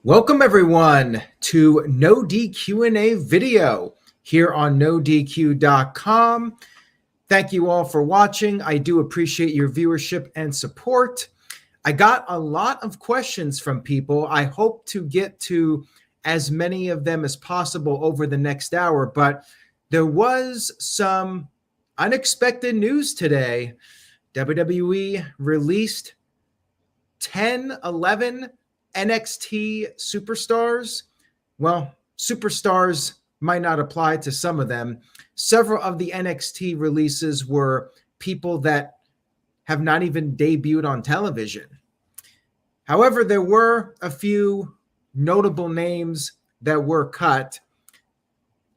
Welcome everyone to NoDQ&A video here on NoDQ.com. Thank you all for watching. I do appreciate your viewership and support. I got a lot of questions from people. I hope to get to as many of them as possible over the next hour, but there was some unexpected news today. WWE released 11 NXT superstars. Well, superstars might not apply to some of them. Several of the NXT releases were people that have not even debuted on television. However, there were a few notable names that were cut.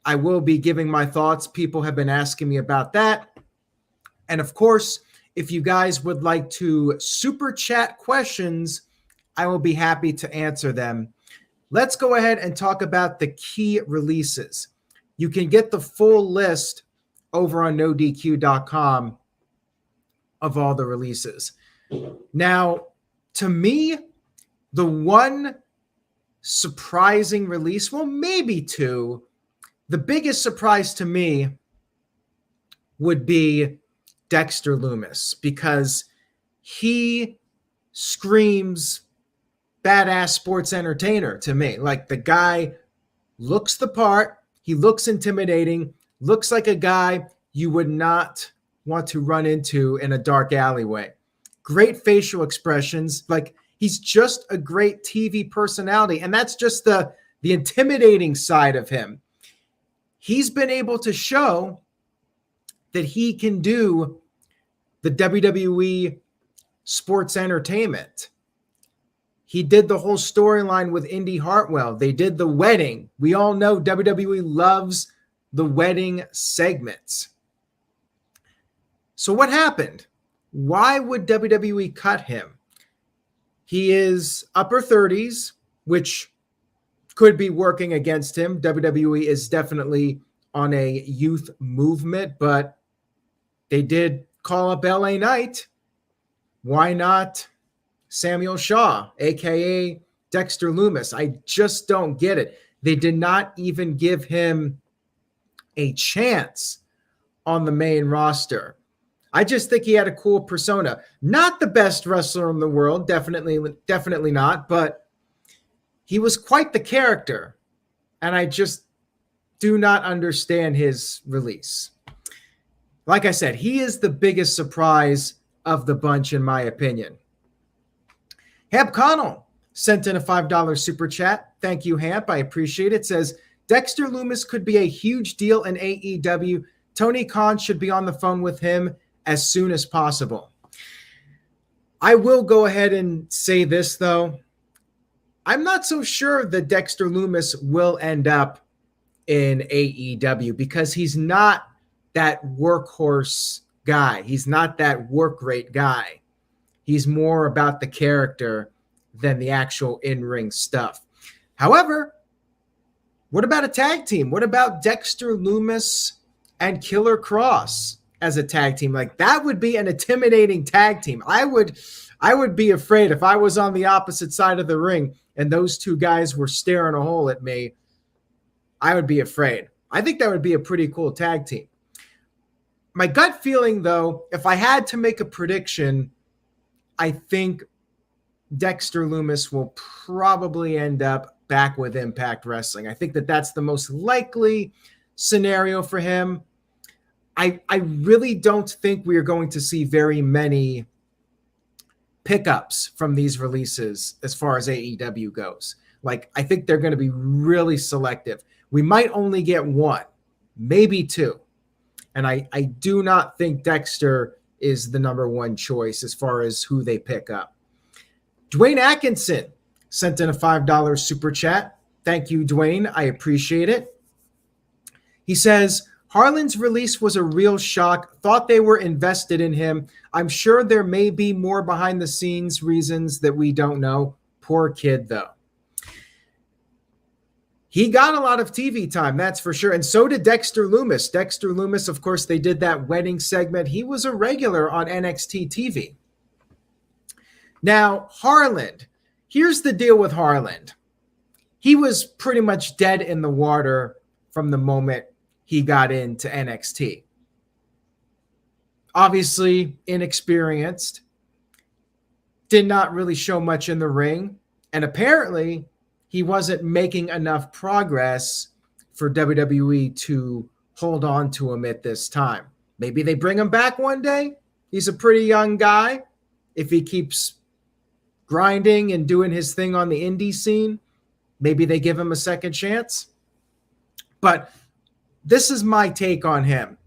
I will be giving my thoughts. People have been asking me about that. And of course, if you guys would like to super chat questions, I will be happy to answer them. Let's go ahead and talk about the key releases. You can get the full list over on NoDQ.com of all the releases. Now, to me, the one surprising release, well, maybe two, the biggest surprise to me would be Dexter Lumis, because he screams badass sports entertainer to me. Like, the guy looks the part. He looks intimidating, looks like a guy you would not want to run into in a dark alleyway. Great facial expressions. Like, he's just a great TV personality. And that's just the intimidating side of him. He's been able to show that he can do the WWE sports entertainment. He did the whole storyline with Indy Hartwell. They did the wedding. We all know WWE loves the wedding segments. So what happened? Why would WWE cut him? He is upper 30s, which could be working against him. WWE is definitely on a youth movement, but they did call up LA Knight. Why not Samuel Shaw, aka Dexter Lumis? I just don't get it. They did not even give him a chance on the main roster. I just think he had a cool persona. Not the best wrestler in the world, definitely not, but he was quite the character, and I just do not understand his release. Like I said, he is the biggest surprise of the bunch, in my opinion. Hamp Connell sent in a $5 super chat. Thank you, Hamp. I appreciate it. It says, Dexter Lumis could be a huge deal in AEW. Tony Khan should be on the phone with him as soon as possible. I will go ahead and say this, though. I'm not so sure that Dexter Lumis will end up in AEW, because he's not that workhorse guy. He's not that work rate guy. He's more about the character than the actual in-ring stuff. However, what about a tag team? What about Dexter Lumis and Killer Kross as a tag team? Like, that would be an intimidating tag team. I would be afraid if I was on the opposite side of the ring and those two guys were staring a hole at me. I would be afraid. I think that would be a pretty cool tag team. My gut feeling, though, if I had to make a prediction, I think Dexter Lumis will probably end up back with Impact Wrestling. I think that that's the most likely scenario for him. I really don't think we are going to see very many pickups from these releases as far as AEW goes. Like, I think they're going to be really selective. We might only get one, maybe two. And I do not think Dexter is the number one choice as far as who they pick up. Dwayne Atkinson sent in a $5 super chat. Thank you, Dwayne. I appreciate it. He says, Harland's release was a real shock. Thought they were invested in him. I'm sure there may be more behind the scenes reasons that we don't know. Poor kid, though. He got a lot of TV time, that's for sure. And so did Dexter Lumis. Dexter Lumis, of course, they did that wedding segment. He was a regular on NXT TV. Now, Harland. Here's the deal with Harland. he was pretty much dead in the water from the moment he got into NXT. Obviously inexperienced, did not really show much in the ring, and apparently he wasn't making enough progress for WWE to hold on to him at this time. Maybe they bring him back one day. He's a pretty young guy. If he keeps grinding and doing his thing on the indie scene, maybe they give him a second chance. But this is my take on him.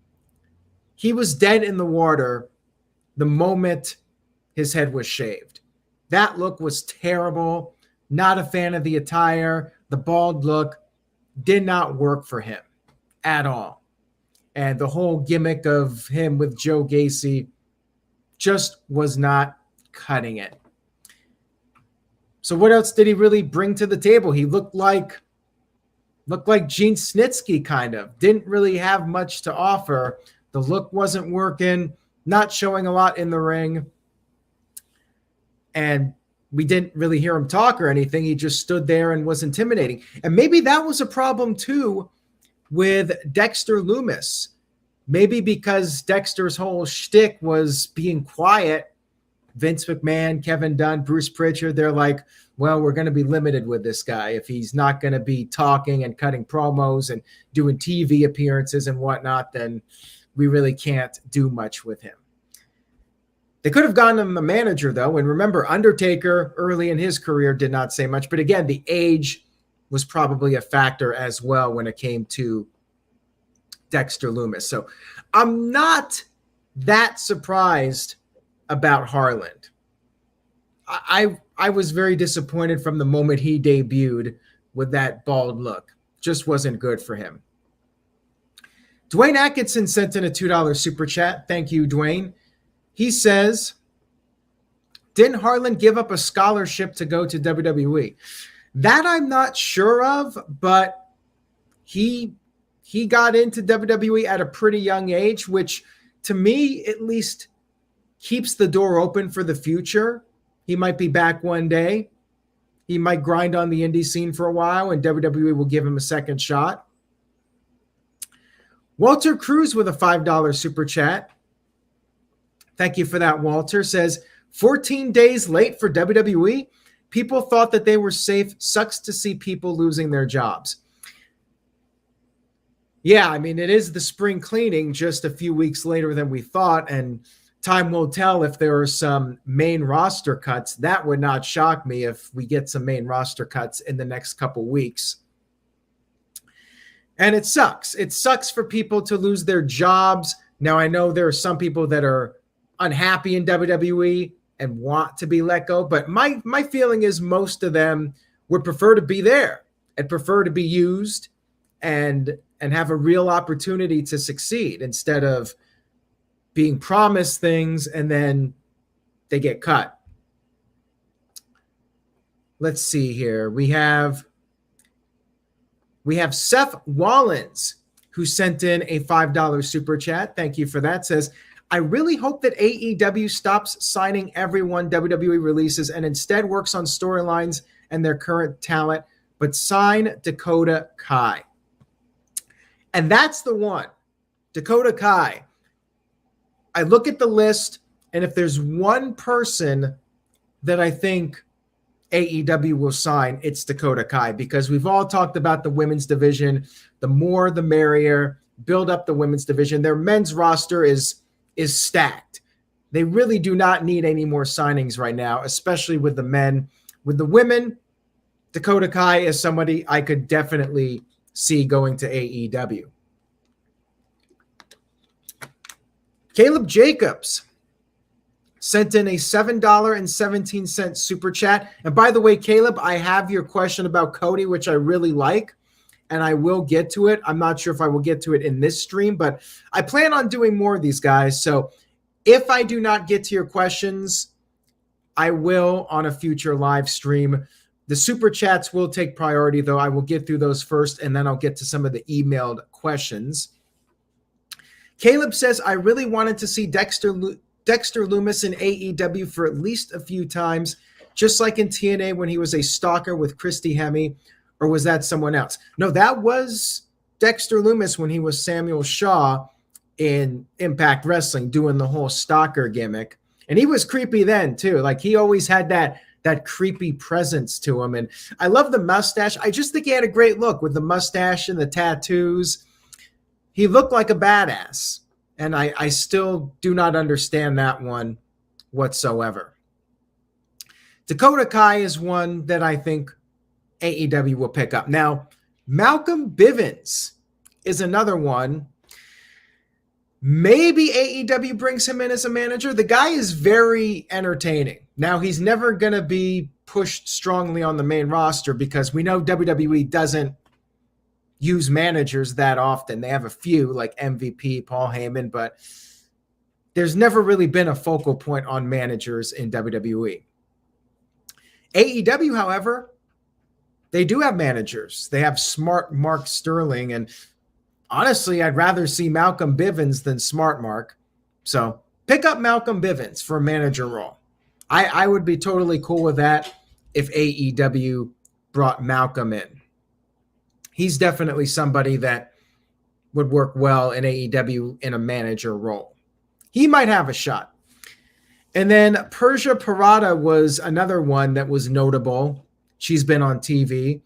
He was dead in the water the moment his head was shaved. That look was terrible. Not a fan of the attire. The bald look did not work for him at all. And the whole gimmick of him with Joe Gacy just was not cutting it. So what else did he really bring to the table? He looked like Gene Snitsky kind of. Didn't really have much to offer. The look wasn't working, not showing a lot in the ring. And we didn't really hear him talk or anything. He just stood there and was intimidating. And maybe that was a problem too with Dexter Lumis. Maybe because Dexter's whole shtick was being quiet, Vince McMahon, Kevin Dunn, Bruce Pritchard, they're like, well, we're going to be limited with this guy. If he's not going to be talking and cutting promos and doing TV appearances and whatnot, then we really can't do much with him. They could have gotten him a manager, though. And remember, Undertaker early in his career did not say much. But again, the age was probably a factor as well when it came to Dexter Lumis. So I'm not that surprised about Harland. I was very disappointed from the moment he debuted with that bald look. Just wasn't good for him. Dwayne Atkinson sent in a $2 super chat. Thank you, Dwayne. He says, didn't Harland give up a scholarship to go to WWE? That I'm not sure of, but he got into WWE at a pretty young age, which to me at least keeps the door open for the future. He might be back one day. He might grind on the indie scene for a while, and WWE will give him a second shot. Walter Cruz with a $5 super chat. Thank you for that, Walter. Says, 14 days late for WWE? People thought that they were safe. Sucks to see people losing their jobs. Yeah, I mean, it is the spring cleaning just a few weeks later than we thought, and time will tell if there are some main roster cuts. That would not shock me if we get some main roster cuts in the next couple weeks. And it sucks. It sucks for people to lose their jobs. Now, I know there are some people that are unhappy in WWE and want to be let go, but my feeling is most of them would prefer to be there and prefer to be used and have a real opportunity to succeed instead of being promised things and then they get cut. Let's see here. We have Seth Wallens, who sent in a $5 super chat. Thank you for that. Says, I really hope that AEW stops signing everyone WWE releases and instead works on storylines and their current talent, but sign Dakota Kai. And that's the one, Dakota Kai. I look at the list, and if there's one person that I think AEW will sign, it's Dakota Kai, because we've all talked about the women's division. The more, the merrier. Build up the women's division. Their men's roster is stacked. They really do not need any more signings right now, especially with the men. With the women, Dakota Kai is somebody I could definitely see going to AEW. Caleb Jacobs sent in a $7.17 super chat. And by the way, Caleb, I have your question about Cody, which I really like, and I will get to it. I'm not sure if I will get to it in this stream, but I plan on doing more of these guys. So if I do not get to your questions, I will on a future live stream. The super chats will take priority, though. I will get through those first, and then I'll get to some of the emailed questions. Caleb says, I really wanted to see Dexter Lumis in AEW for at least a few times, just like in TNA when he was a stalker with Christy Hemme. Or was that someone else? No, that was Dexter Lumis when he was Samuel Shaw in Impact Wrestling doing the whole stalker gimmick. And he was creepy then too. Like he always had that creepy presence to him. And I love the mustache. I just think he had a great look with the mustache and the tattoos. He looked like a badass. And I still do not understand that one whatsoever. Dakota Kai is one that I think AEW will pick up. Now, Malcolm Bivens is another one. Maybe AEW brings him in as a manager. The guy is very entertaining. Now, he's never going to be pushed strongly on the main roster because we know WWE doesn't use managers that often. They have a few like MVP, Paul Heyman, but there's never really been a focal point on managers in WWE. AEW, however, they do have managers. They have Smart Mark Sterling, and honestly, I'd rather see Malcolm Bivens than Smart Mark. So pick up Malcolm Bivens for a manager role. I would be totally cool with that if AEW brought Malcolm in. He's definitely somebody that would work well in AEW in a manager role. He might have a shot. And then Persia Pirotta was another one that was notable. She's been on TV.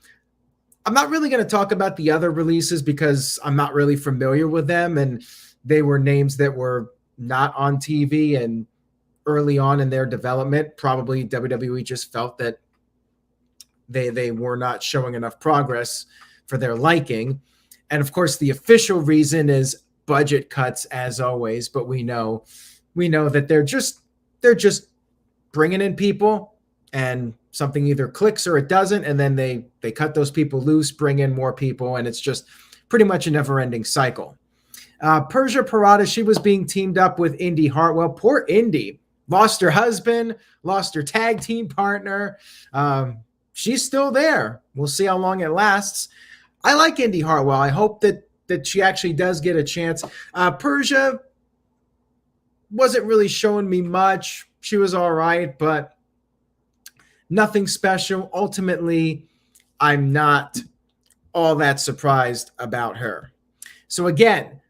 I'm not really going to talk about the other releases because I'm not really familiar with them, and they were names that were not on TV and early on in their development. Probably WWE just felt that they were not showing enough progress for their liking. And of course, the official reason is budget cuts, as always. But we know that they're just bringing in people, and something either clicks or it doesn't, and then they cut those people loose, bring in more people, and it's just pretty much a never-ending cycle. Persia Pirotta, she was being teamed up with Indy Hartwell. Poor Indy. Lost her husband, lost her tag team partner. She's still there. We'll see how long it lasts. I like Indy Hartwell. I hope that she actually does get a chance. Persia wasn't really showing me much. She was all right, but nothing special. Ultimately, I'm not all that surprised about her. So again,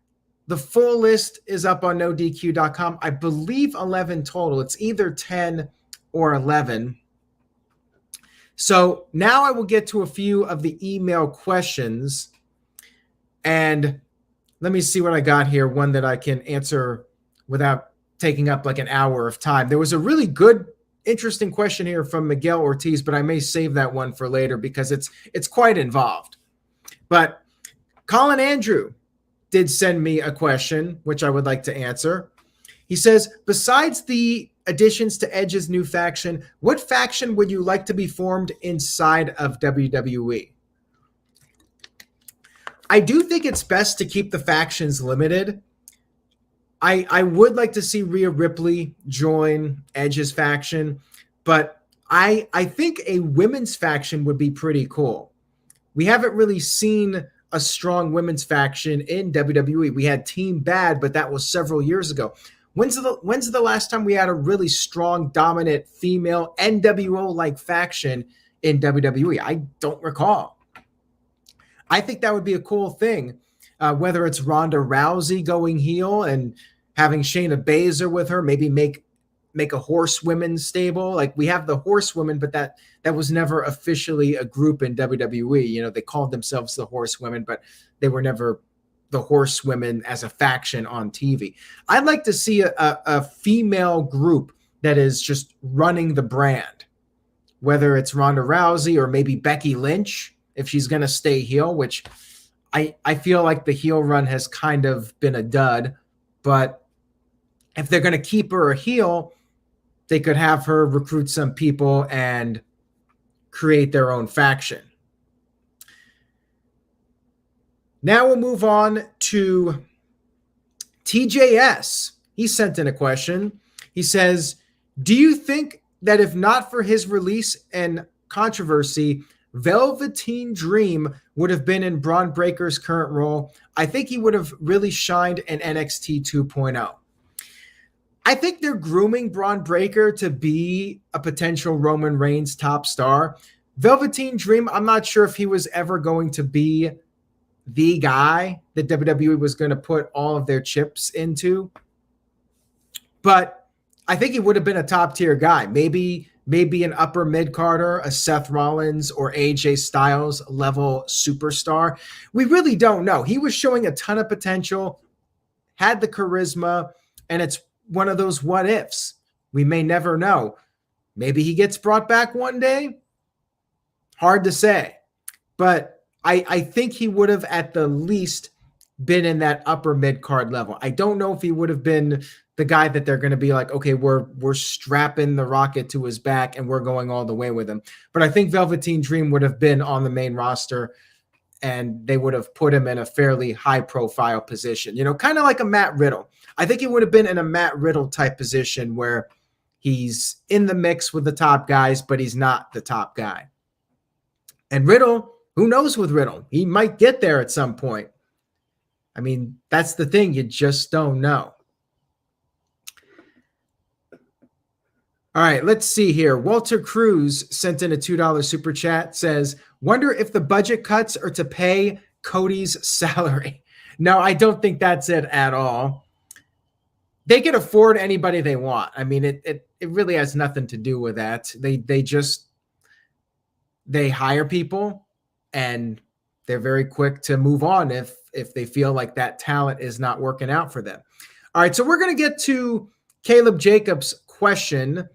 the full list is up on NoDQ.com. I believe 11 total. It's either 10 or 11. So now I will get to a few of the email questions. And let me see what I got here. One that I can answer without taking up like an hour of time. There was a really good, interesting question here from Miguel Ortiz, but I may save that one for later because it's quite involved. But Colin Andrew did send me a question, which I would like to answer. He says, besides the additions to Edge's new faction, what faction would you like to be formed inside of WWE? I do think it's best to keep the factions limited. I would like to see Rhea Ripley join Edge's faction, but I think a women's faction would be pretty cool. We haven't really seen a strong women's faction in WWE. We had Team Bad, but that was several years ago. When's the last time we had a really strong, dominant female NWO-like faction in WWE? I don't recall. I think that would be a cool thing, whether it's Ronda Rousey going heel and having Shayna Baszler with her, maybe make a horsewomen stable. Like we have the horsewomen, but that was never officially a group in WWE. You know, they called themselves the horsewomen, but they were never the horsewomen as a faction on TV. I'd like to see a female group that is just running the brand, whether it's Ronda Rousey or maybe Becky Lynch, if she's going to stay heel, which I feel like the heel run has kind of been a dud, but if they're going to keep her a heel, they could have her recruit some people and create their own faction. Now we'll move on to TJS. He sent in a question. He says, do you think that if not for his release and controversy, Velveteen Dream would have been in Braun Breaker's current role? I think he would have really shined in NXT 2.0. I think they're grooming Braun Breaker to be a potential Roman Reigns top star, Velveteen Dream, I'm not sure if he was ever going to be the guy that WWE was going to put all of their chips into. But I think he would have been a top tier guy. Maybe an upper mid-carder, a Seth Rollins or AJ Styles level superstar. We really don't know. He was showing a ton of potential, had the charisma, and it's one of those what ifs. We may never know. Maybe he gets brought back one day. Hard to say. But I think he would have at the least been in that upper mid-card level. I don't know if he would have been the guy that they're going to be like, okay, we're strapping the rocket to his back and we're going all the way with him. But I think Velveteen Dream would have been on the main roster and they would have put him in a fairly high-profile position, kind of like a Matt Riddle. I think he would have been in a Matt Riddle type position where he's in the mix with the top guys, but he's not the top guy. And Riddle, who knows with Riddle? He might get there at some point. I mean, that's the thing. You just don't know. All right, let's see here. Walter Cruz sent in a $2 super chat, says, wonder if the budget cuts are to pay Cody's salary. No, I don't think that's it at all. They can afford anybody they want. I mean, it really has nothing to do with that. They hire people and they're very quick to move on if they feel like that talent is not working out for them. All right, so we're going to get to Caleb Jacobs' question.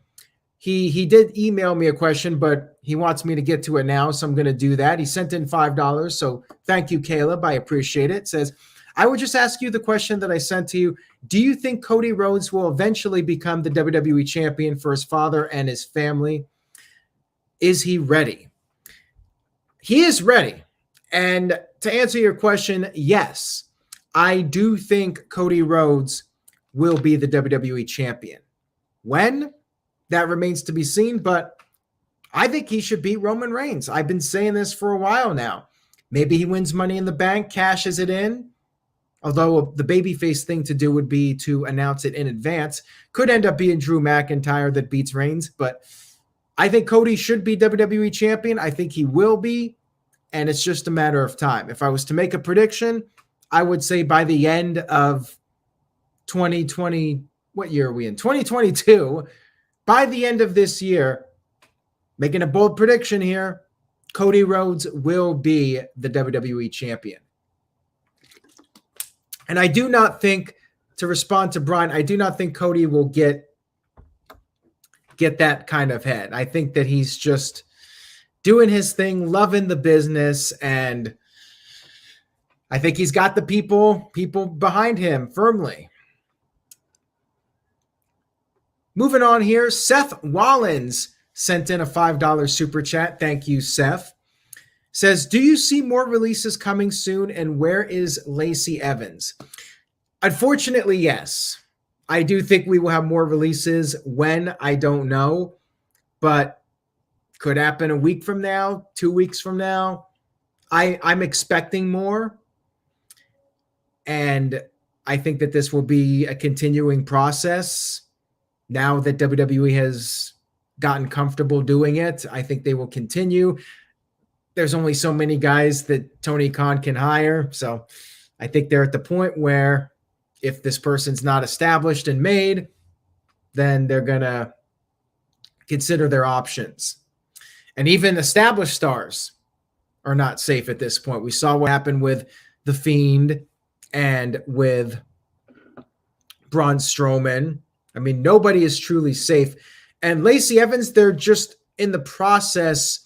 He did email me a question, but he wants me to get to it now, so I'm going to do that. He sent in $5, so thank you, Caleb. I appreciate it. Says, I would just ask you the question that I sent to you. Do you think Cody Rhodes will eventually become the WWE champion for his father and his family? Is he ready? He is ready. And to answer your question, yes, I do think Cody Rhodes will be the WWE champion. When? That remains to be seen, but I think he should beat Roman Reigns. I've been saying this for a while now. Maybe he wins Money in the Bank, cashes it in. Although the babyface thing to do would be to announce it in advance. Could end up being Drew McIntyre that beats Reigns, but I think Cody should be WWE champion. I think he will be, and it's just a matter of time. If I was to make a prediction, I would say by the end of 2020, what year are we in? 2022. By the end of this year, making a bold prediction here, Cody Rhodes will be the WWE champion. And I do not think, to respond to Brian, I do not think Cody will get that kind of head. I think that he's just doing his thing, loving the business, and I think he's got the people behind him firmly. Moving on here, Seth Wallins sent in a $5 super chat. Thank you, Seth. Says, do you see more releases coming soon, and where is Lacey Evans? Unfortunately, yes. I do think we will have more releases. When, I don't know, but could happen a week from now, 2 weeks from now. I'm expecting more, and I think that this will be a continuing process. Now that WWE has gotten comfortable doing it, I think they will continue. There's only so many guys that Tony Khan can hire. So I think they're at the point where if this person's not established and made, then they're going to consider their options. And even established stars are not safe at this point. We saw what happened with The Fiend and with Braun Strowman. I mean, nobody is truly safe. And Lacey Evans, they're just in the process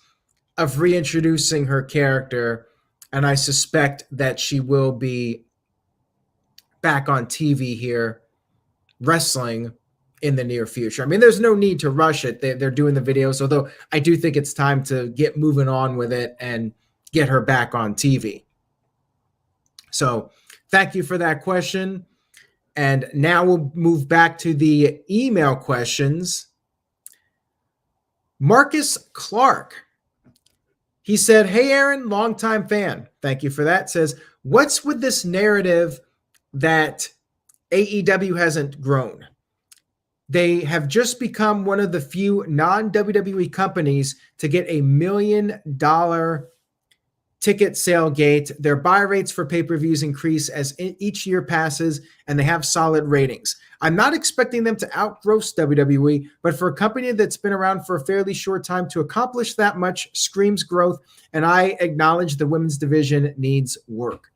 of reintroducing her character, and I suspect that she will be back on TV here wrestling in the near future. I mean, there's no need to rush it. They're doing the videos, although I do think it's time to get moving on with it and get her back on TV. So thank you for that question. And now we'll move back to the email questions. Marcus Clark. He said, hey, Aaron, longtime fan. Thank you for that. Says, what's with this narrative that AEW hasn't grown? They have just become one of the few non-WWE companies to get $1 million ticket sale gate. Their buy rates for pay-per-views increase as each year passes, and they have solid ratings. I'm not expecting them to outgross WWE, but for a company that's been around for a fairly short time to accomplish that much screams growth, and I acknowledge the women's division needs work.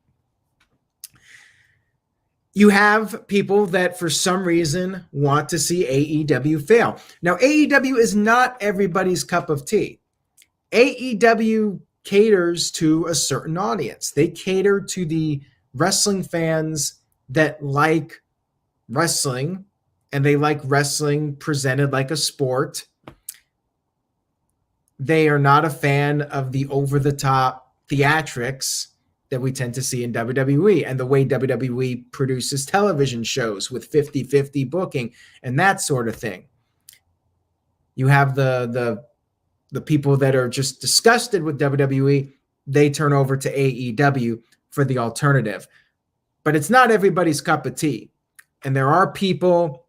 You have people that for some reason want to see AEW fail. Now, AEW is not everybody's cup of tea. AEW caters to a certain audience. They cater to the wrestling fans that like wrestling, and they like wrestling presented like a sport. They are not a fan of the over-the-top theatrics that we tend to see in WWE and the way WWE produces television shows with 50-50 booking and that sort of thing. You have the people that are just disgusted with WWE, they turn over to AEW for the alternative. But it's not everybody's cup of tea. And there are people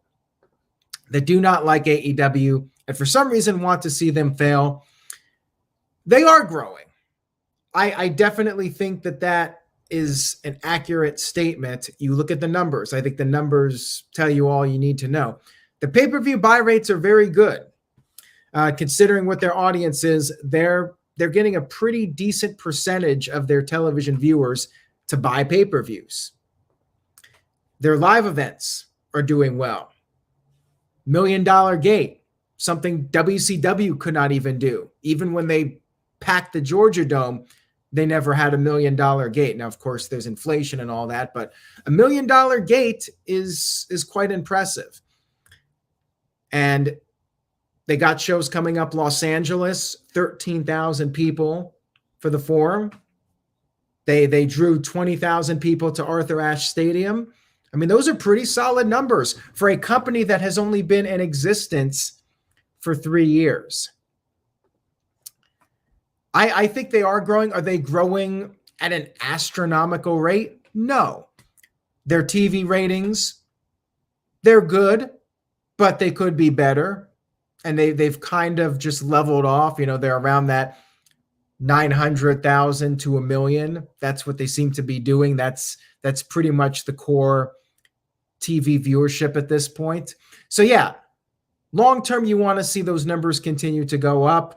that do not like AEW and for some reason want to see them fail. They are growing. I definitely think that is an accurate statement. You look at the numbers. I think the numbers tell you all you need to know. The pay-per-view buy rates are very good. Considering what their audience is, they're getting a pretty decent percentage of their television viewers to buy pay-per-views. Their live events are doing well. $1 million gate, something WCW could not even do. Even when they packed the Georgia Dome, they never had $1 million gate. Now, of course, there's inflation and all that, but $1 million gate is quite impressive. And they got shows coming up. Los Angeles, 13,000 people for the Forum. They drew 20,000 people to Arthur Ashe Stadium. I mean, those are pretty solid numbers for a company that has only been in existence for 3 years. I think they are growing. Are they growing at an astronomical rate? No. Their TV ratings, they're good, but they could be better. And they've kind of just leveled off. You know, they're around that 900,000 to 1 million. That's what they seem to be doing. That's pretty much the core TV viewership at this point. So yeah, long term, you want to see those numbers continue to go up.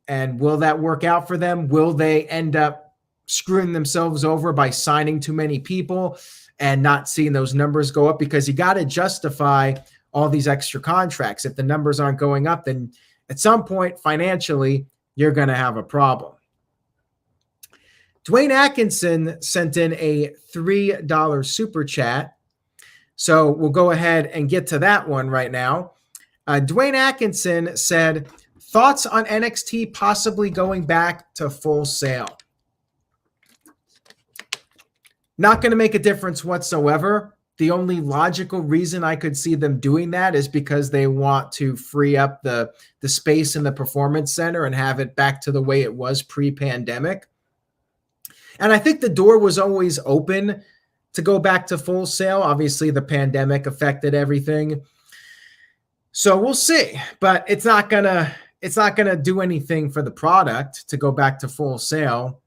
And will that work out for them? Will they end up screwing themselves over by signing too many people and not seeing those numbers go up? Because you got to justify all these extra contracts. If the numbers aren't going up, then at some point financially, you're going to have a problem. Dwayne Atkinson sent in a $3 super chat. So we'll go ahead and get to that one right now. Dwayne Atkinson said, thoughts on NXT possibly going back to Full Sail? Not going to make a difference whatsoever. The only logical reason I could see them doing that is because they want to free up the space in the Performance Center and have it back to the way it was pre-pandemic. And I think the door was always open to go back to Full Sail. Obviously, the pandemic affected everything. So we'll see. But it's not gonna do anything for the product to go back to Full Sail.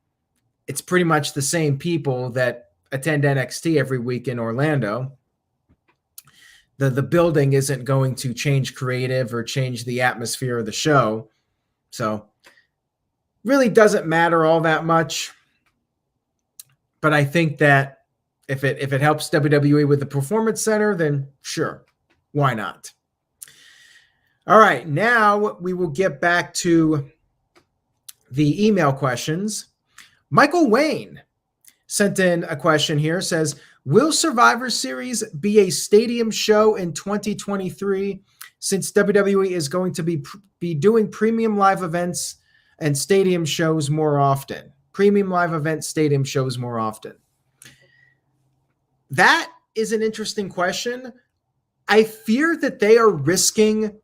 It's pretty much the same people that attend NXT every week in Orlando. The building isn't going to change creative or change the atmosphere of the show. So really doesn't matter all that much. But I think that if it helps WWE with the Performance Center, then sure, why not? All right, now we will get back to the email questions. Michael Wayne sent in a question here, says, will Survivor Series be a stadium show in 2023 since WWE is going to be doing premium live events and stadium shows more often? Premium live event stadium shows more often. That is an interesting question. I fear that they are risking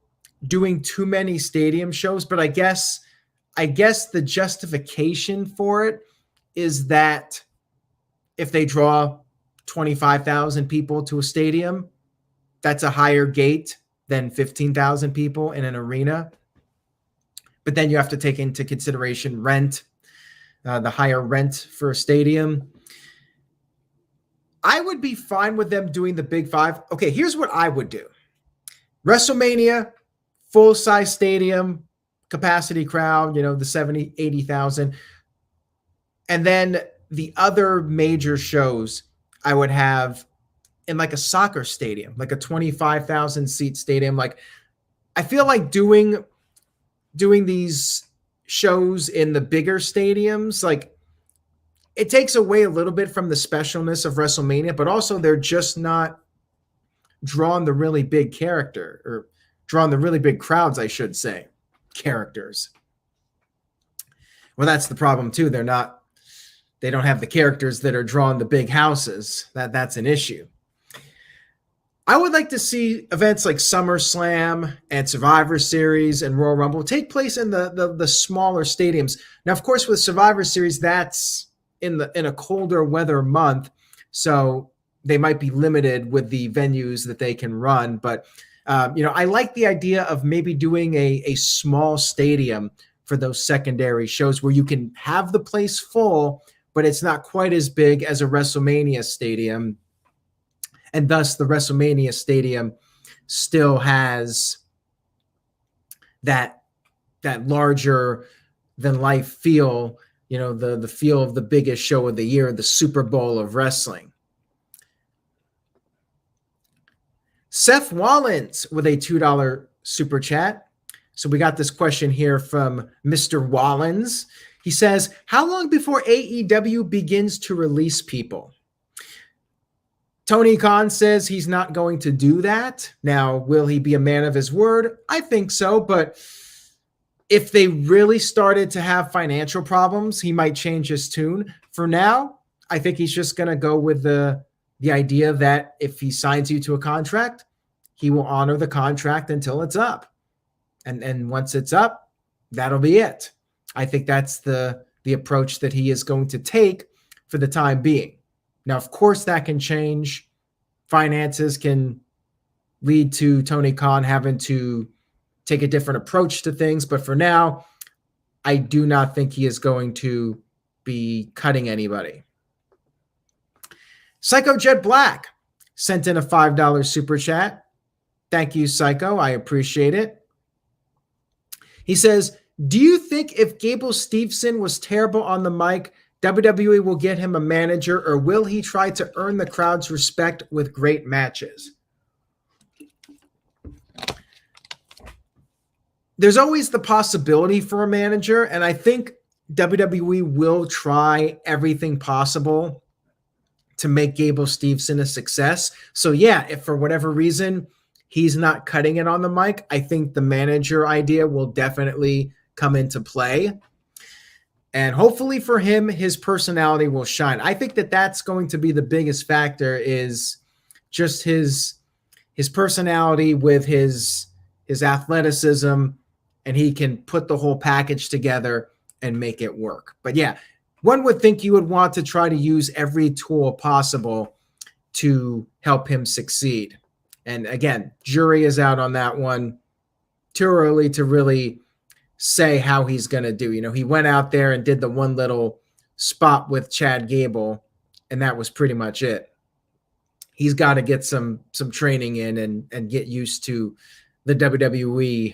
doing too many stadium shows, but I guess the justification for it is that if they draw 25,000 people to a stadium, that's a higher gate than 15,000 people in an arena. But then you have to take into consideration rent, the higher rent for a stadium. I would be fine with them doing the Big Five. Okay, here's what I would do. WrestleMania, full-size stadium, capacity crowd, the 70, 80,000. And then the other major shows I would have in like a soccer stadium, like a 25,000 seat stadium. Like, I feel like doing these shows in the bigger stadiums, like, it takes away a little bit from the specialness of WrestleMania, but also they're just not drawing the really big drawing the really big crowds, I should say, characters. Well, that's the problem too. They don't have the characters that are drawing the big houses. That's an issue. I would like to see events like SummerSlam and Survivor Series and Royal Rumble take place in the smaller stadiums. Now, of course, with Survivor Series, that's in a colder weather month, so they might be limited with the venues that they can run. But I like the idea of maybe doing a small stadium for those secondary shows where you can have the place full, but it's not quite as big as a WrestleMania stadium. And thus the WrestleMania stadium still has that larger than life feel, the feel of the biggest show of the year, the Super Bowl of wrestling. Seth Wallens with a $2 super chat. So we got this question here from Mr. Wallens. He says, how long before AEW begins to release people? Tony Khan says he's not going to do that. Now, will he be a man of his word? I think so, but if they really started to have financial problems, he might change his tune. For now, I think he's just going to go with the idea that if he signs you to a contract, he will honor the contract until it's up. And once it's up, that'll be it. I think that's the approach that he is going to take for the time being. Now, of course, that can change. Finances can lead to Tony Khan having to take a different approach to things. But for now, I do not think he is going to be cutting anybody. Psycho Jet Black sent in a $5 super chat. Thank you, Psycho. I appreciate it. He says, do you think if Gable Steveson was terrible on the mic, WWE will get him a manager, or will he try to earn the crowd's respect with great matches? There's always the possibility for a manager, and I think WWE will try everything possible to make Gable Steveson a success. So yeah, if for whatever reason he's not cutting it on the mic, I think the manager idea will definitely come into play. And hopefully for him, his personality will shine. I think that that's going to be the biggest factor, is just his personality with his athleticism, and he can put the whole package together and make it work. But yeah, one would think you would want to try to use every tool possible to help him succeed. And again, jury is out on that one. Too early to really say how he's going to do. He went out there and did the one little spot with Chad Gable, and that was pretty much it. He's got to get some training in and get used to the WWE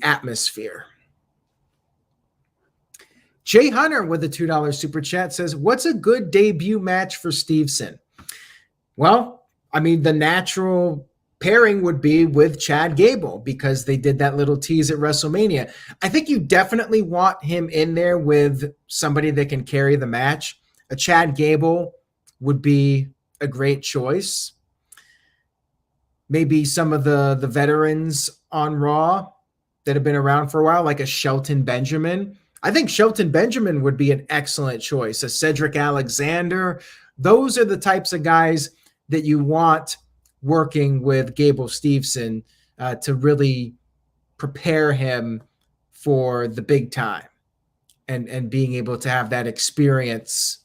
atmosphere. Jay Hunter with a $2 super chat says, what's a good debut match for Steveson? Well, I mean, the natural pairing would be with Chad Gable, because they did that little tease at WrestleMania. I think you definitely want him in there with somebody that can carry the match. A Chad Gable would be a great choice. Maybe some of the veterans on Raw that have been around for a while, like a Shelton Benjamin. I think Shelton Benjamin would be an excellent choice. A Cedric Alexander. Those are the types of guys that you want working with Gable Steveson to really prepare him for the big time and being able to have that experience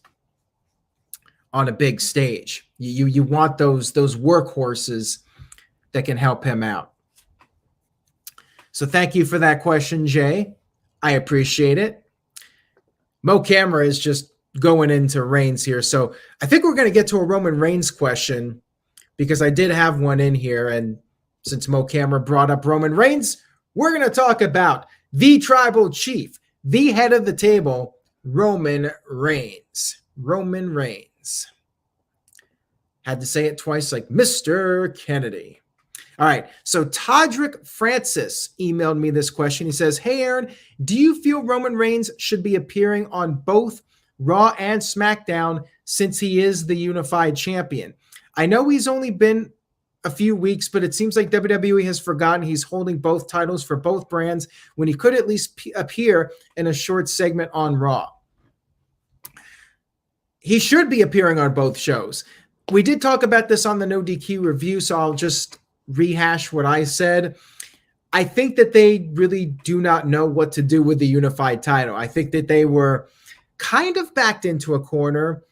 on a big stage. You want those workhorses that can help him out. So thank you for that question, Jay. I appreciate it. Mo Camera is just going into Reigns here. So I think we're going to get to a Roman Reigns question because I did have one in here. And since Mo Camera brought up Roman Reigns, we're going to talk about the tribal chief, the head of the table, Roman Reigns. Roman Reigns. Had to say it twice like Mr. Kennedy. All right, so Todrick Francis emailed me this question. He says, hey, Aaron, do you feel Roman Reigns should be appearing on both Raw and SmackDown since he is the unified champion? I know he's only been a few weeks, but it seems like WWE has forgotten he's holding both titles for both brands when he could at least appear in a short segment on Raw. He should be appearing on both shows. We did talk about this on the No DQ review, so I'll just rehash what I said. I think that they really do not know what to do with the unified title. I think that they were kind of backed into a corner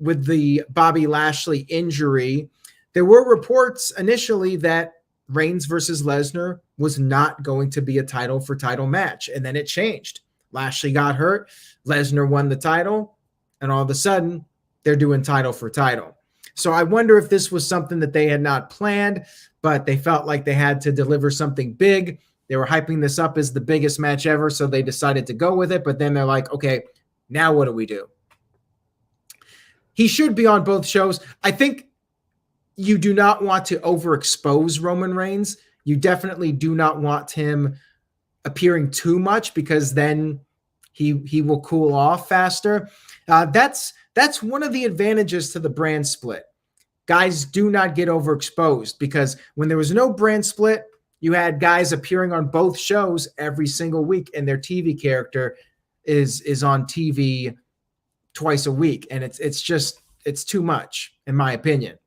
with the Bobby Lashley injury. There were reports initially that Reigns versus Lesnar was not going to be a title for title match, and then it changed. Lashley got hurt, Lesnar won the title, and all of a sudden, they're doing title for title. So I wonder if this was something that they had not planned, but they felt like they had to deliver something big. They were hyping this up as the biggest match ever, so they decided to go with it. But then they're like, okay, now what do we do? He should be on both shows. I think you do not want to overexpose Roman Reigns. You definitely do not want him appearing too much because then he will cool off faster. That's one of the advantages to the brand split. Guys do not get overexposed because when there was no brand split, you had guys appearing on both shows every single week, and their TV character is on TV twice a week, and it's too much, in my opinion.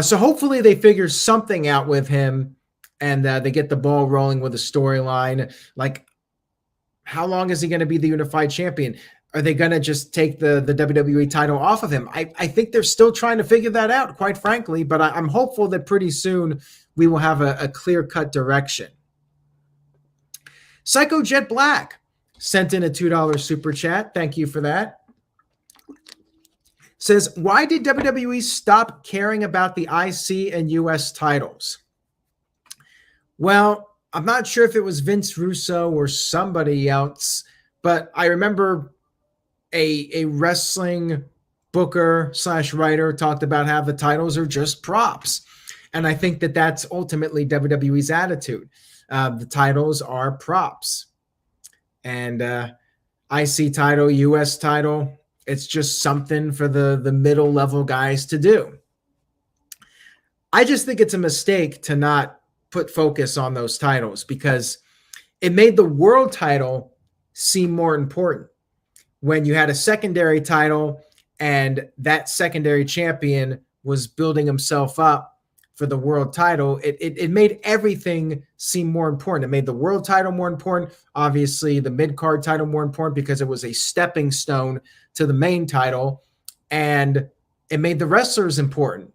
So hopefully they figure something out with him, and they get the ball rolling with a storyline. Like, how long is he going to be the unified champion? Are they going to just take the WWE title off of him? I think they're still trying to figure that out, quite frankly, but I'm hopeful that pretty soon we will have a clear-cut direction. Psycho Jet Black sent in a $2 super chat. Thank you for that. Says, why did WWE stop caring about the IC and US titles? Well, I'm not sure if it was Vince Russo or somebody else, but I remember a wrestling booker / writer talked about how the titles are just props. And I think that that's ultimately WWE's attitude. The titles are props. And IC title, US title, it's just something for the middle level guys to do. I just think it's a mistake to not put focus on those titles because it made the world title seem more important. When you had a secondary title and that secondary champion was building himself up for the world title, it made everything seem more important. It made the world title more important, obviously the mid-card title more important because it was a stepping stone to the main title, and it made the wrestlers important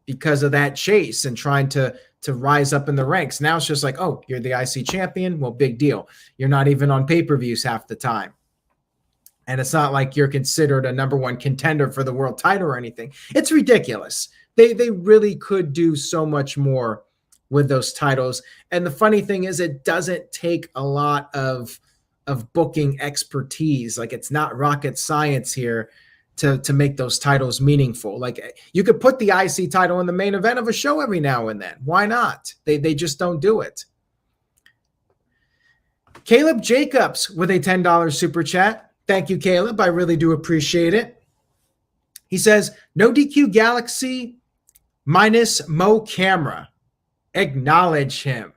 because of that chase and trying to rise up in the ranks. Now it's just like, oh, you're the IC champion? Well, big deal. You're not even on pay-per-views half the time. And it's not like you're considered a number one contender for the world title or anything. It's ridiculous. They really could do so much more with those titles. And the funny thing is it doesn't take a lot of booking expertise. Like, it's not rocket science here to make those titles meaningful. Like, you could put the IC title in the main event of a show every now and then. Why not? They just don't do it. Caleb Jacobs with a $10 super chat. Thank you, Caleb. I really do appreciate it. He says, no DQ Galaxy minus Mo Camera. Acknowledge him.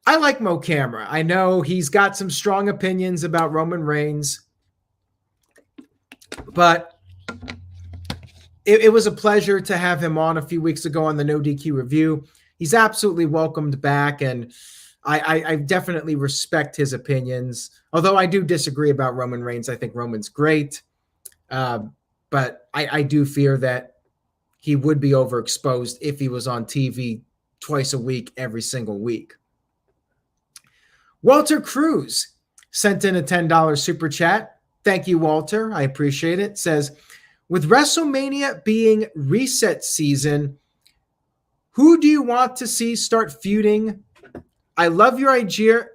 I like Mo Camera. I know he's got some strong opinions about Roman Reigns, but it was a pleasure to have him on a few weeks ago on the No DQ review. He's absolutely welcomed back, and I definitely respect his opinions, although I do disagree about Roman Reigns. I think Roman's great, but I do fear that he would be overexposed if he was on TV twice a week, every single week. Walter Cruz sent in a $10 super chat. Thank you, Walter. I appreciate it. Says, with WrestleMania being reset season, who do you want to see start feuding? I love your idea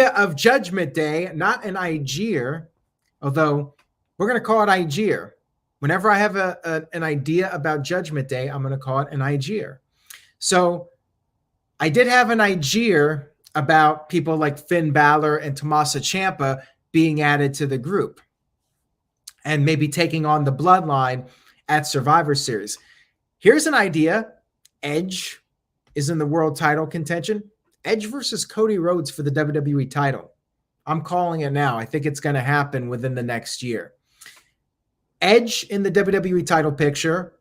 of Judgment Day, not an idea, although we're going to call it idea. Whenever I have an idea about Judgment Day, I'm going to call it an idea. So I did have an idea about people like Finn Balor and Tommaso Ciampa being added to the group and maybe taking on the Bloodline at Survivor Series. Here's an idea. Edge is in the world title contention. Edge versus Cody Rhodes for the WWE title. I'm calling it now. I think it's going to happen within the next year. Edge in the WWE title picture.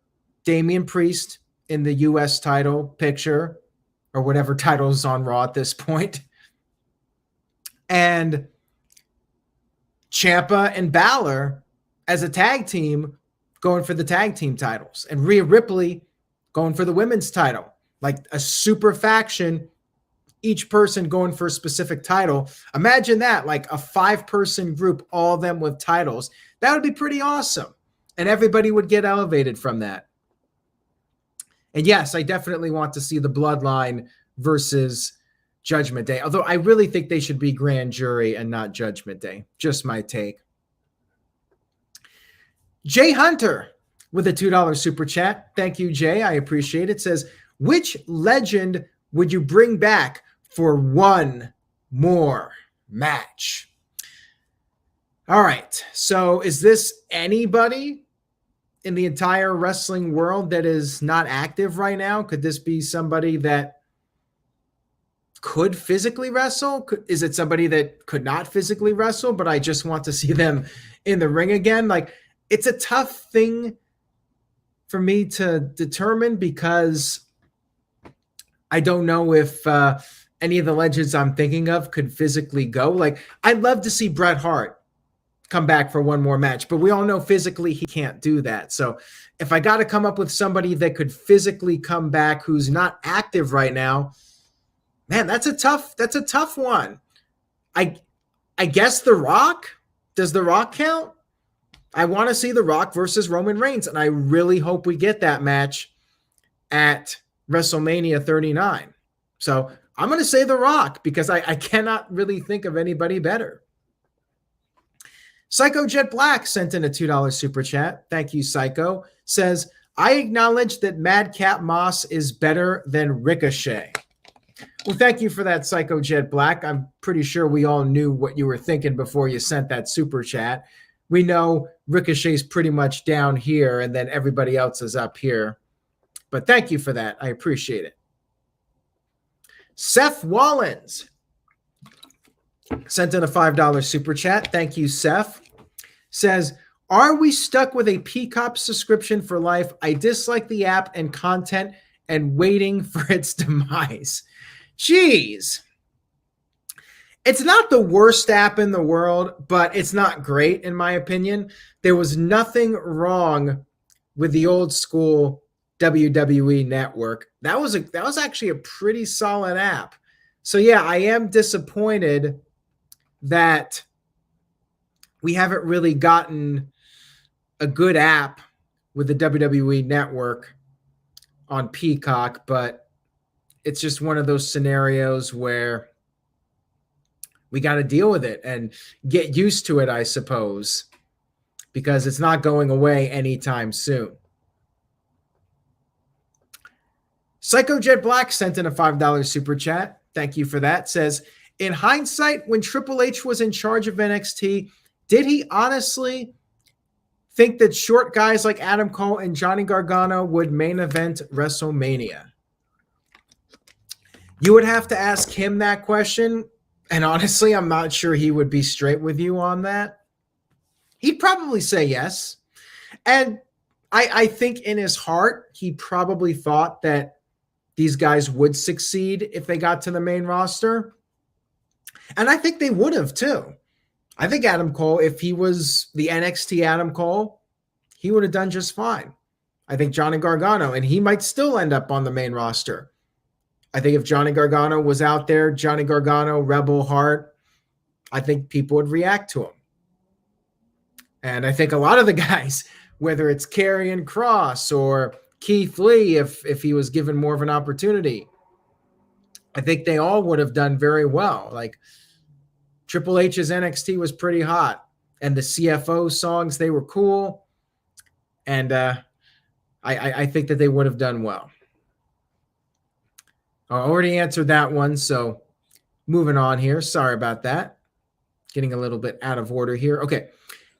Damian Priest in the US title picture, or whatever title is on Raw at this point. And Ciampa and Balor as a tag team going for the tag team titles. And Rhea Ripley going for the women's title. Like a super faction, each person going for a specific title. Imagine that, like a 5-person group, all of them with titles. That would be pretty awesome. And everybody would get elevated from that. And yes, I definitely want to see the Bloodline versus Judgment Day. Although I really think they should be Grand Jury and not Judgment Day. Just my take. Jay Hunter with a $2 super chat. Thank you, Jay. I appreciate it. Says, which legend would you bring back for one more match? All right. So is this anybody in the entire wrestling world that is not active right now? Could this be somebody that could physically wrestle? Is it somebody that could not physically wrestle, but I just want to see them in the ring again? Like, it's a tough thing for me to determine because I don't know if any of the legends I'm thinking of could physically go. Like, I'd love to see Bret Hart come back for one more match, but we all know physically he can't do that. So if I got to come up with somebody that could physically come back who's not active right now, man, that's a tough one. I guess The Rock. Does The Rock count? I want to see The Rock versus Roman Reigns, and I really hope we get that match at WrestleMania 39. So I'm going to say The Rock because I cannot really think of anybody better. Psycho Jet Black sent in a $2 super chat. Thank you, Psycho. Says, I acknowledge that Madcap Moss is better than Ricochet. Well, thank you for that, Psycho Jet Black. I'm pretty sure we all knew what you were thinking before you sent that super chat. We know Ricochet's pretty much down here, and then everybody else is up here. But thank you for that. I appreciate it. Seth Wallens sent in a $5 super chat. Thank you, Seth. Says, are we stuck with a Peacock subscription for life? I dislike the app and content and waiting for its demise. Jeez. It's not the worst app in the world, but it's not great, in my opinion. There was nothing wrong with the old school WWE Network. That was actually a pretty solid app. So yeah, I am disappointed that we haven't really gotten a good app with the WWE Network on Peacock, but it's just one of those scenarios where we got to deal with it and get used to it, I suppose, because it's not going away anytime soon. Psycho Jet Black sent in a $5 super chat. Thank you for that. Says, in hindsight, when Triple H was in charge of NXT, did he honestly think that short guys like Adam Cole and Johnny Gargano would main event WrestleMania? You would have to ask him that question. And honestly, I'm not sure he would be straight with you on that. He'd probably say yes. And I think in his heart, he probably thought that these guys would succeed if they got to the main roster. And I think they would have too. I think Adam Cole, if he was the NXT Adam Cole, he would have done just fine. I think Johnny Gargano, and he might still end up on the main roster. I think if Johnny Gargano was out there, Johnny Gargano, Rebel Heart, I think people would react to him. And I think a lot of the guys, whether it's Karrion Kross or Keith Lee, if he was given more of an opportunity, I think they all would have done very well. Like Triple H's NXT was pretty hot, and the CFO songs, they were cool. And I think that they would have done well. I already answered that one, so moving on here. Sorry about that. Getting a little bit out of order here. Okay.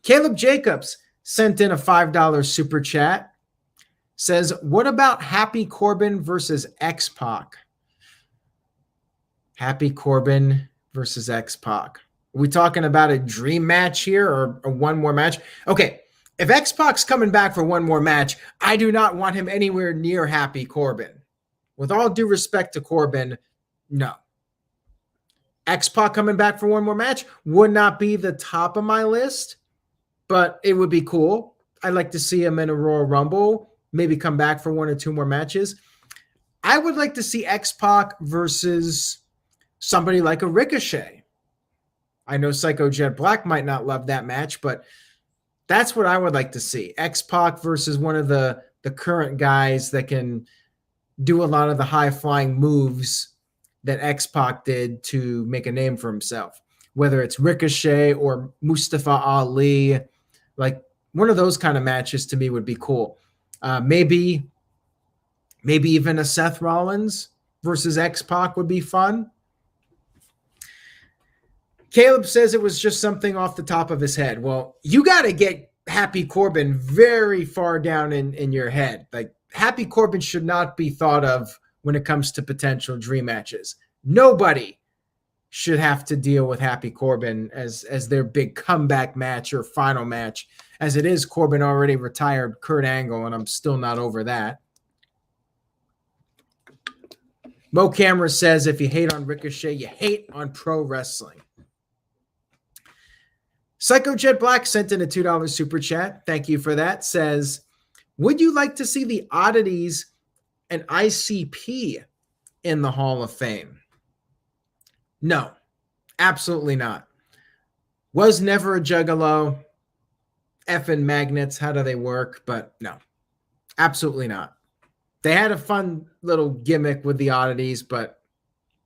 Caleb Jacobs sent in a $5 super chat. Says, what about Happy Corbin versus X-Pac? Happy Corbin versus X-Pac. Are we talking about a dream match here or one more match? Okay. If X-Pac's coming back for one more match, I do not want him anywhere near Happy Corbin. With all due respect to Corbin, no. X-Pac coming back for one more match would not be the top of my list, but it would be cool. I'd like to see him in a Royal Rumble, maybe come back for one or two more matches. I would like to see X-Pac versus somebody like a Ricochet. I know Psycho Jet Black might not love that match, but that's what I would like to see. X-Pac versus one of the current guys that can do a lot of the high-flying moves that X-Pac did to make a name for himself. Whether it's Ricochet or Mustafa Ali, like one of those kind of matches to me would be cool. Maybe even a Seth Rollins versus X-Pac would be fun. Caleb says it was just something off the top of his head. Well, you got to get Happy Corbin very far down in your head. Like, Happy Corbin should not be thought of when it comes to potential dream matches. Nobody should have to deal with Happy Corbin as their big comeback match or final match. As it is, Corbin already retired Kurt Angle, and I'm still not over that. Mo Camera says, if you hate on Ricochet, you hate on pro wrestling. Psycho Jet Black sent in a $2 super chat. Thank you for that. Says, would you like to see the Oddities and ICP in the Hall of Fame? No, absolutely not. Was never a juggalo. Effing magnets, how do they work? But no, absolutely not. They had a fun little gimmick with the Oddities, but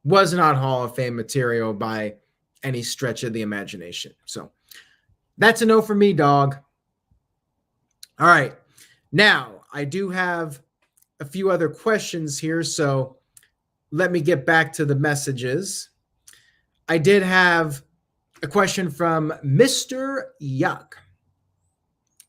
was not Hall of Fame material by any stretch of the imagination. So that's a no for me, dog. All right. Now, I do have a few other questions here, so let me get back to the messages. I did have a question from Mr. Yuck.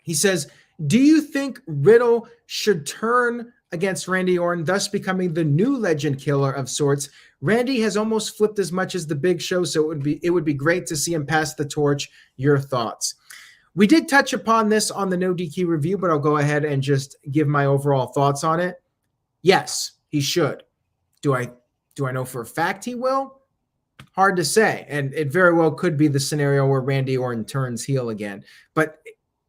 He says, do you think Riddle should turn against Randy Orton, thus becoming the new legend killer of sorts? Randy has almost flipped as much as the Big Show, so it would be great to see him pass the torch. Your thoughts? We did touch upon this on the No DQ review, but I'll go ahead and just give my overall thoughts on it. Yes, he should. Do I know for a fact he will? Hard to say. And it very well could be the scenario where Randy Orton turns heel again. But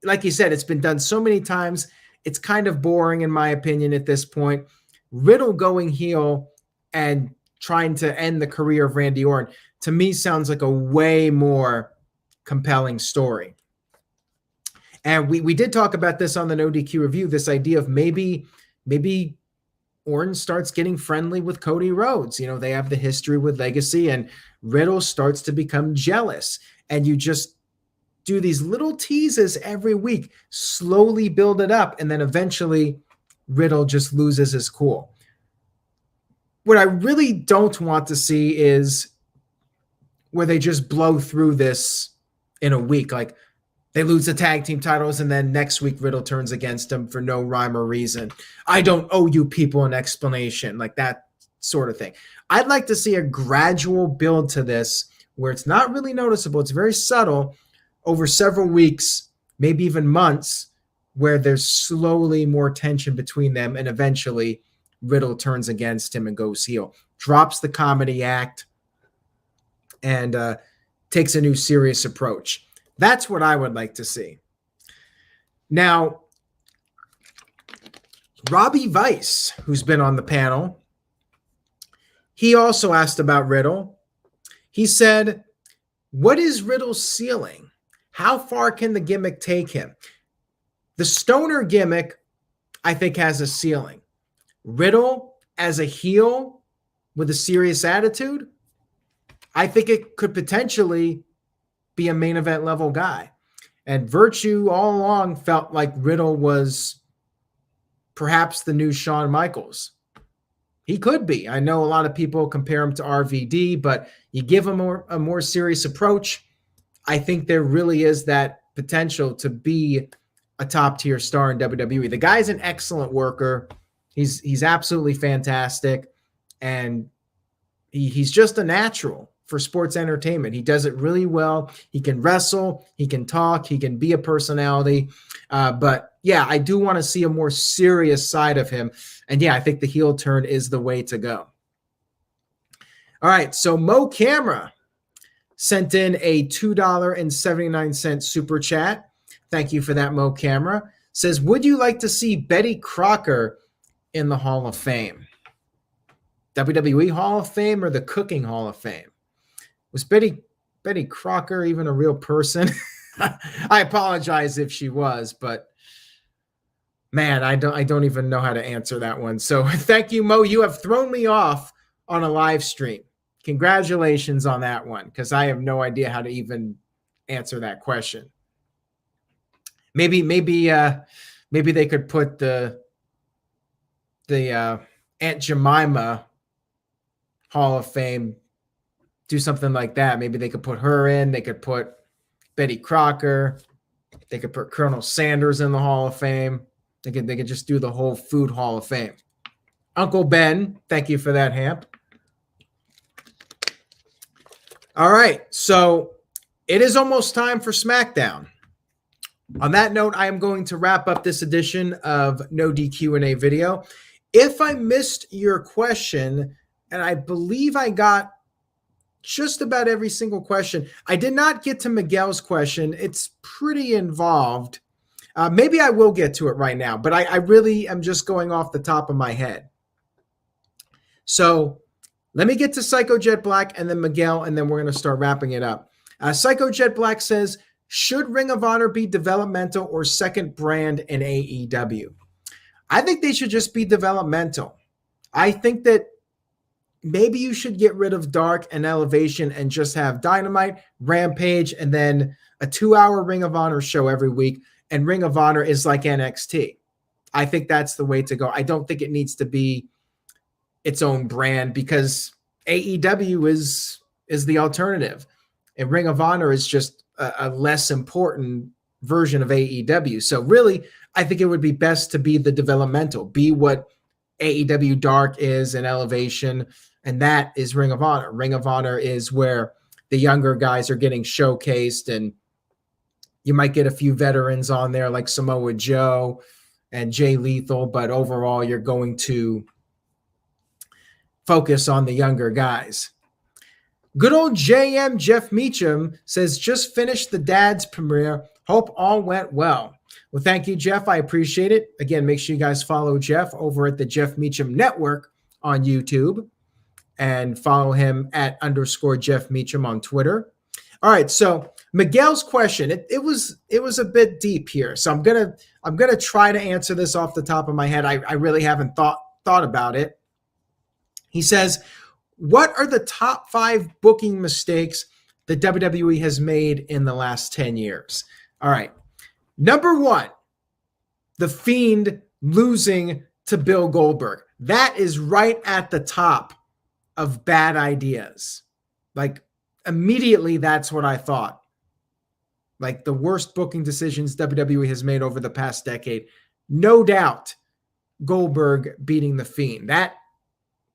like you said, it's been done so many times. It's kind of boring, in my opinion, at this point. Riddle going heel and trying to end the career of Randy Orton, to me, sounds like a way more compelling story. And we did talk about this on the No DQ review, this idea of maybe Orton starts getting friendly with Cody Rhodes. You know, they have the history with Legacy, and Riddle starts to become jealous. And you just do these little teases every week, slowly build it up, and then eventually Riddle just loses his cool. What I really don't want to see is where they just blow through this in a week. Like, they lose the tag team titles, and then next week Riddle turns against them for no rhyme or reason. I don't owe you people an explanation, like that sort of thing. I'd like to see a gradual build to this where it's not really noticeable. It's very subtle over several weeks, maybe even months, where there's slowly more tension between them, and eventually Riddle turns against him and goes heel, drops the comedy act, and takes a new serious approach. That's what I would like to see. Now, Robbie Weiss, who's been on the panel, he also asked about Riddle. He said, what is Riddle's ceiling? How far can the gimmick take him? The stoner gimmick, I think, has a ceiling. Riddle as a heel with a serious attitude, I think it could potentially be a main event level guy. And Virtue all along felt like Riddle was perhaps the new Shawn Michaels. He could be. I know a lot of people compare him to RVD, but you give him a more serious approach, I think there really is that potential to be a top-tier star in WWE. The guy's an excellent worker. He's absolutely fantastic, and he's just a natural for sports entertainment. He does it really well. He can wrestle. He can talk. He can be a personality. But, yeah, I do want to see a more serious side of him. And, yeah, I think the heel turn is the way to go. All right, so Mo Camera sent in a $2.79 super chat. Thank you for that, Mo Camera. Says, would you like to see Betty Crocker in the Hall of Fame? WWE Hall of Fame or the Cooking Hall of Fame? Was Betty Crocker even a real person? I apologize if she was, but man, I don't even know how to answer that one. So thank you, Mo. You have thrown me off on a live stream. Congratulations on that one, because I have no idea how to even answer that question. Maybe they could put the Aunt Jemima Hall of Fame, do something like that. Maybe they could put her in. They could put Betty Crocker. They could put Colonel Sanders in the Hall of Fame. They could just do the whole Food Hall of Fame. Uncle Ben, thank you for that, Hamp. All right, so it is almost time for SmackDown. On that note, I am going to wrap up this edition of No DQ&A video. If I missed your question, and I believe I got just about every single question, I did not get to Miguel's question. It's pretty involved. Maybe I will get to it right now, but I really am just going off the top of my head. So let me get to Psycho Jet Black and then Miguel, and then we're going to start wrapping it up. Psycho Jet Black says, should Ring of Honor be developmental or second brand in AEW? I think they should just be developmental. I think that maybe you should get rid of Dark and Elevation and just have Dynamite, Rampage, and then a 2-hour Ring of Honor show every week. And Ring of Honor is like NXT. I think that's the way to go. I don't think it needs to be its own brand, because AEW is the alternative. And Ring of Honor is just a less important version of AEW. So really, I think it would be best to be the developmental, be what AEW Dark is and Elevation, and that is Ring of Honor. Ring of Honor is where the younger guys are getting showcased, and you might get a few veterans on there like Samoa Joe and Jay Lethal, but overall you're going to focus on the younger guys. Good old JM Jeff Meacham says, just finished the Dad's premiere. Hope all went well. Well, thank you, Jeff. I appreciate it. Again, make sure you guys follow Jeff over at the Jeff Meacham Network on YouTube, and follow him at _Jeff Meacham on Twitter. All right, so Miguel's question, it was a bit deep here, so I'm gonna try to answer this off the top of my head. I really haven't thought about it. He says, what are the top 5 booking mistakes that WWE has made in the last 10 years? All right. Number 1, The Fiend losing to Bill Goldberg. That is right at the top of bad ideas. Like, immediately, that's what I thought. Like, the worst booking decisions WWE has made over the past decade. No doubt, Goldberg beating The Fiend. That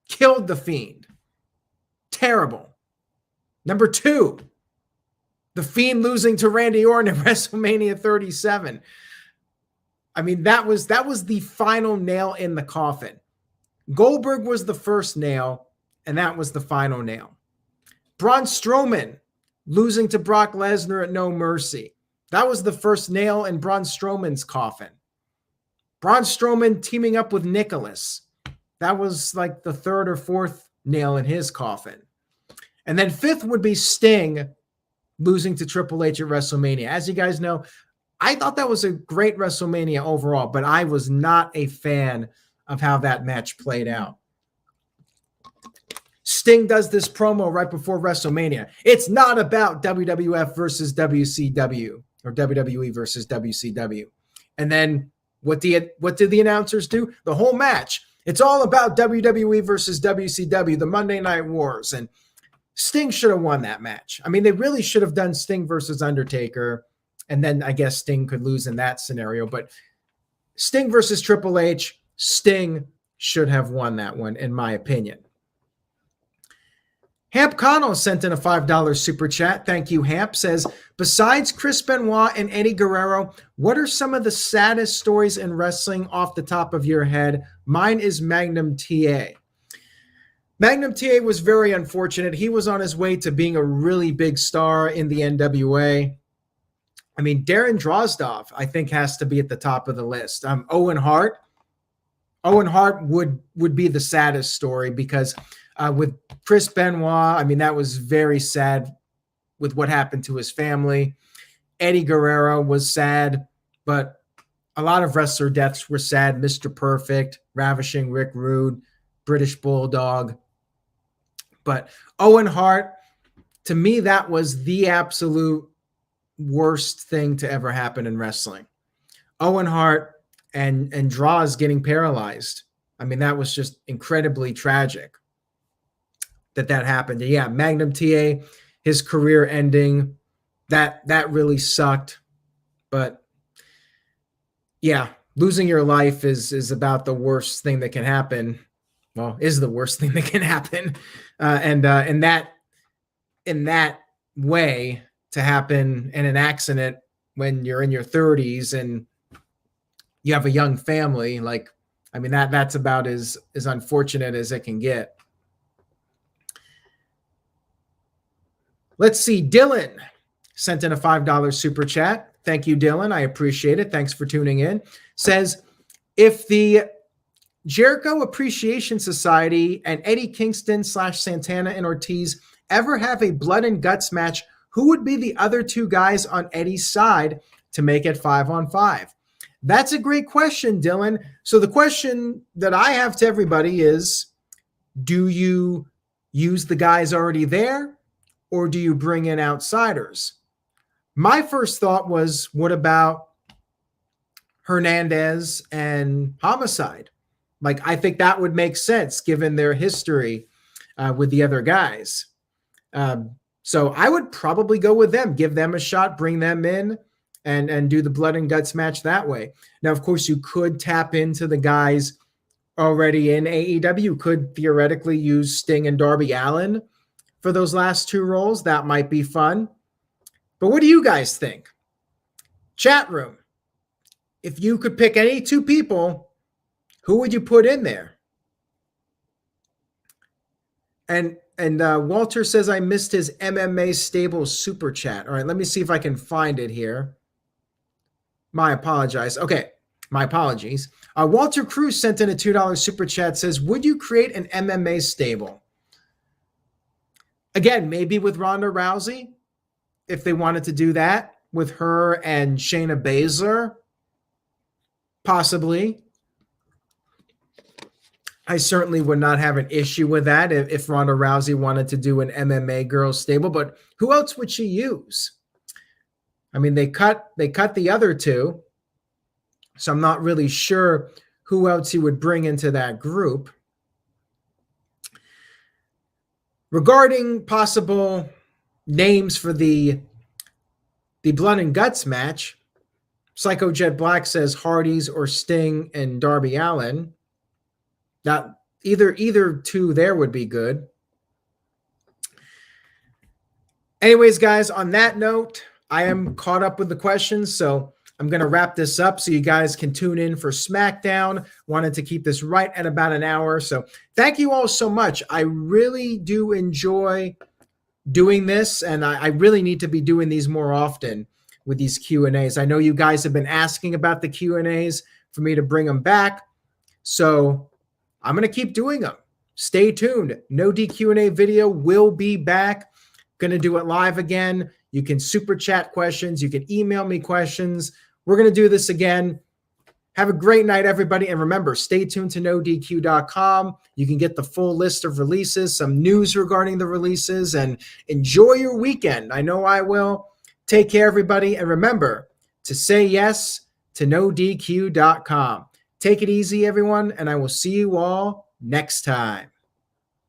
killed The Fiend. Terrible. Number 2, The Fiend losing to Randy Orton at WrestleMania 37. I mean, that was the final nail in the coffin. Goldberg was the first nail, and that was the final nail. Braun Strowman losing to Brock Lesnar at No Mercy. That was the first nail in Braun Strowman's coffin. Braun Strowman teaming up with Nicholas. That was like the third or fourth nail in his coffin. And then fifth would be Sting losing to Triple H at WrestleMania. As you guys know, I thought that was a great WrestleMania overall, but I was not a fan of how that match played out. Sting does this promo right before WrestleMania. It's not about WWF versus WCW or WWE versus WCW. And then what did the announcers do? The whole match. It's all about WWE versus WCW, the Monday Night Wars. And Sting should have won that match. I mean, they really should have done Sting versus Undertaker. And then I guess Sting could lose in that scenario. But Sting versus Triple H, Sting should have won that one, in my opinion. Hamp Connell sent in a $5 super chat. Thank you, Hamp. Says, besides Chris Benoit and Eddie Guerrero, what are some of the saddest stories in wrestling off the top of your head? Mine is Magnum TA. Magnum TA was very unfortunate. He was on his way to being a really big star in the NWA. I mean, Darren Drozdov, I think, has to be at the top of the list. Owen Hart. Owen Hart would be the saddest story because with Chris Benoit, I mean, that was very sad with what happened to his family. Eddie Guerrero was sad, but a lot of wrestler deaths were sad. Mr. Perfect, Ravishing Rick Rude, British Bulldog. But Owen Hart, to me, that was the absolute worst thing to ever happen in wrestling. Owen Hart and Droz getting paralyzed. I mean, that was just incredibly tragic that happened. Yeah, Magnum TA, his career ending, that really sucked. But yeah, losing your life is about the worst thing that can happen. Well, is the worst thing that can happen. And in that way, to happen in an accident when you're in your 30s and you have a young family, like, I mean, that's about as unfortunate as it can get. Let's see. Dylan sent in a $5 super chat. Thank you, Dylan. I appreciate it. Thanks for tuning in. Says, if the Jericho Appreciation Society and Eddie Kingston / Santana and Ortiz ever have a blood and guts match, who would be the other two guys on Eddie's side to make it 5-on-5? That's a great question, Dylan. So the question that I have to everybody is, do you use the guys already there, or do you bring in outsiders? My first thought was, what about Hernandez and Homicide? Like, I think that would make sense given their history with the other guys. So I would probably go with them, give them a shot, bring them in, and do the blood and guts match that way. Now, of course, you could tap into the guys already in AEW. You could theoretically use Sting and Darby Allin for those last two roles. That might be fun. But what do you guys think? Chat room. If you could pick any two people, who would you put in there? And Walter says, I missed his MMA stable super chat. All right, let me see if I can find it here. My apologize. Okay, my apologies. Walter Cruz sent in a $2 super chat, says, would you create an MMA stable? Again, maybe with Ronda Rousey, if they wanted to do that, with her and Shayna Baszler, possibly. I certainly would not have an issue with that if Ronda Rousey wanted to do an MMA girls stable, but who else would she use? I mean, they cut the other two, so I'm not really sure who else he would bring into that group. Regarding possible names for the Blood and Guts match, Psycho Jet Black says Hardy's or Sting and Darby Allin. Now, either two there would be good. Anyways, guys, on that note, I am caught up with the questions, so I'm going to wrap this up so you guys can tune in for SmackDown. Wanted to keep this right at about an hour, so thank you all so much. I really do enjoy doing this, and I really need to be doing these more often with these Q&As. I know you guys have been asking about the Q&As for me to bring them back. So I'm going to keep doing them. Stay tuned. No DQ&A video will be back. Going to do it live again. You can super chat questions. You can email me questions. We're going to do this again. Have a great night, everybody. And remember, stay tuned to NoDQ.com. You can get the full list of releases, some news regarding the releases, and enjoy your weekend. I know I will. Take care, everybody. And remember to say yes to NoDQ.com. Take it easy, everyone, and I will see you all next time.